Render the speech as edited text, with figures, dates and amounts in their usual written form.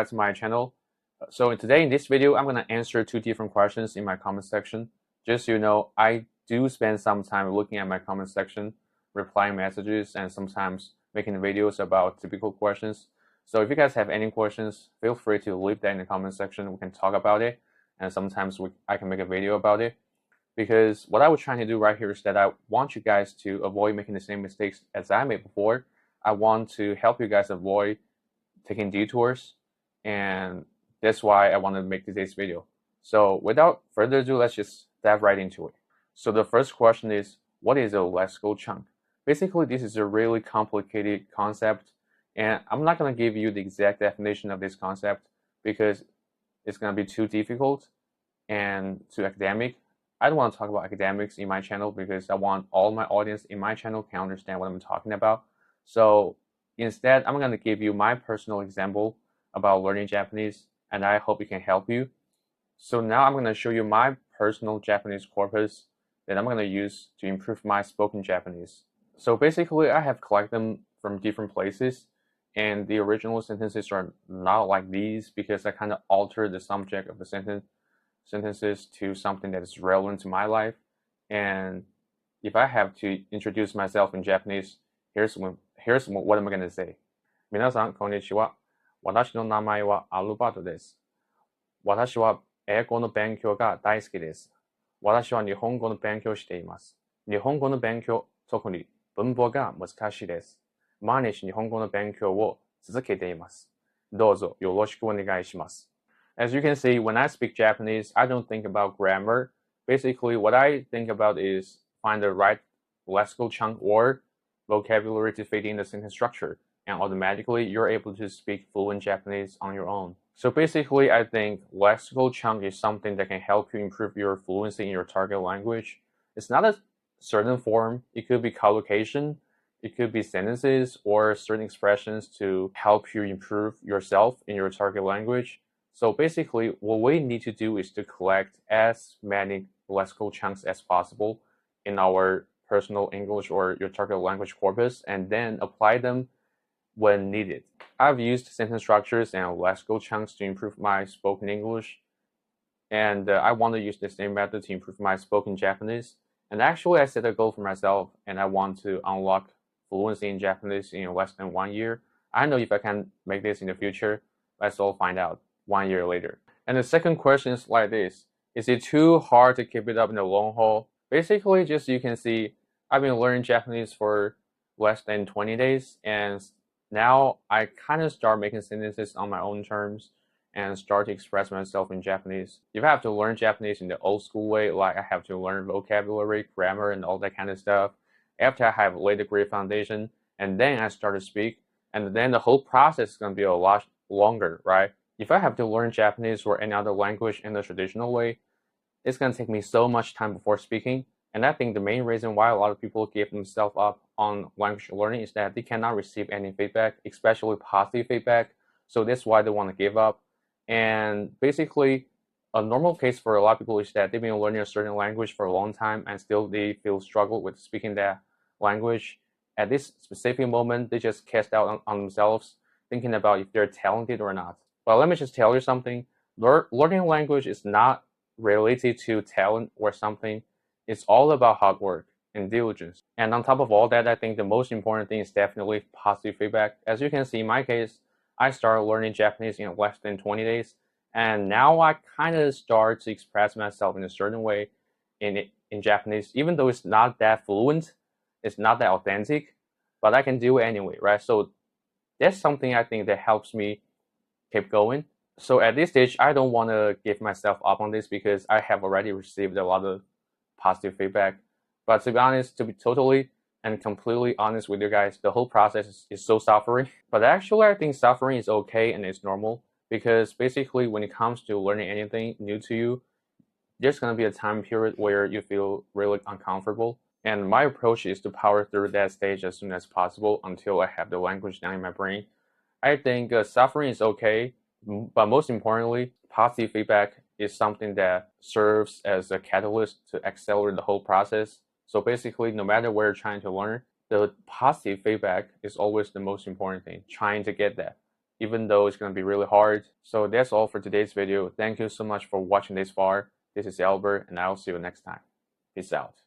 back to my channel. So today in this video, I'm going to answer two different questions in my comment section. Just so you know, I do spend some time looking at my comment section, replying messages, and sometimes making videos about typical questions. So if you guys have any questions, feel free to leave that in the comment section. We can talk about it, and sometimes I can make a video about it. Because what I was trying to do right here is that I want you guys to avoid making the same mistakes as I made before. I want to help you guys avoid taking detours, and that's why I want to make today's video. So without further ado, let's just dive right into it. So the first question is, what is a lexical chunk? Basically, this is a really complicated concept, and I'm not going to give you the exact definition of this concept because it's going to be too difficult and too academic. I don't want to talk about academics in my channel because I want all my audience in my channel can understand what I'm talking about. So instead, I'm going to give you my personal example about learning Japanese, and I hope it can help you. So now I'm going to show you my personal Japanese corpus that I'm going to use to improve my spoken Japanese. So basically, I have collected them from different places, and the original sentences are not like these because I kind of altered the subject of the sentences to something that is relevant to my life. And if I have to introduce myself in Japanese, here's what I'm going to say. 皆さん、こんにちは。私の名前はアルバトです。私は英語の勉強が大好きです。私は日本語の勉強をしています。日本語の勉強、特に文法が難しいです。毎日日本語の勉強を続けています。どうぞよろしくお願いします。As you can see, when I speak Japanese, I don't think about grammar. Basically, what I think about is find the right lexical chunk or vocabulary to fit in the sentence structure, and automatically you're able to speak fluent Japanese on your own. So basically, I think lexical chunk is something that can help you improve your fluency in your target language. It's not a certain form. It could be collocation, it could be sentences, or certain expressions to help you improve yourself in your target language. So basically, what we need to do is to collect as many lexical chunks as possible in our personal English or your target language corpus, and then apply them when needed. I've used sentence structures and lexical chunks to improve my spoken English, and I want to use the same method to improve my spoken Japanese. And actually, I set a goal for myself, and I want to unlock fluency in Japanese in less than 1 year. I know if I can make this in the future. Let's all find out 1 year later. And the second question is like this. Is it too hard to keep it up in the long haul? Basically, just you can see, I've been learning Japanese for less than 20 days, and now I kind of start making sentences on my own terms and start to express myself in Japanese. If I have to learn Japanese in the old school way, like I have to learn vocabulary, grammar, and all that kind of stuff, after I have laid a great foundation, and then I start to speak, and then the whole process is going to be a lot longer, right? If I have to learn Japanese or any other language in the traditional way, it's going to take me so much time before speaking. And I think the main reason why a lot of people give themselves up on language learning is that they cannot receive any feedback, especially positive feedback. So that's why they want to give up. And basically, a normal case for a lot of people is that they've been learning a certain language for a long time and still they feel struggle with speaking that language. At this specific moment, they just cast out on themselves, thinking about if they're talented or not. But let me just tell you something. Learning language is not related to talent or something. It's all about hard work and diligence. And on top of all that, I think the most important thing is definitely positive feedback. As you can see, in my case, I started learning Japanese in less than 20 days. And now I kind of start to express myself in a certain way in Japanese, even though it's not that fluent, it's not that authentic, but I can do it anyway, right? So that's something I think that helps me keep going. So at this stage, I don't want to give myself up on this because I have already received a lot of positive feedback. But to be honest, to be totally and completely honest with you guys, the whole process is so suffering. But actually, I think suffering is okay and it's normal because basically when it comes to learning anything new to you, there's going to be a time period where you feel really uncomfortable. And my approach is to power through that stage as soon as possible until I have the language down in my brain. I think suffering is okay, but most importantly, positive feedback is something that serves as a catalyst to accelerate the whole process. So basically, no matter what you're trying to learn, the positive feedback is always the most important thing, trying to get that. even though it's going to be really hard. So that's all for today's video. Thank you so much for watching this far. This is Albert, and I'll see you next time. Peace out.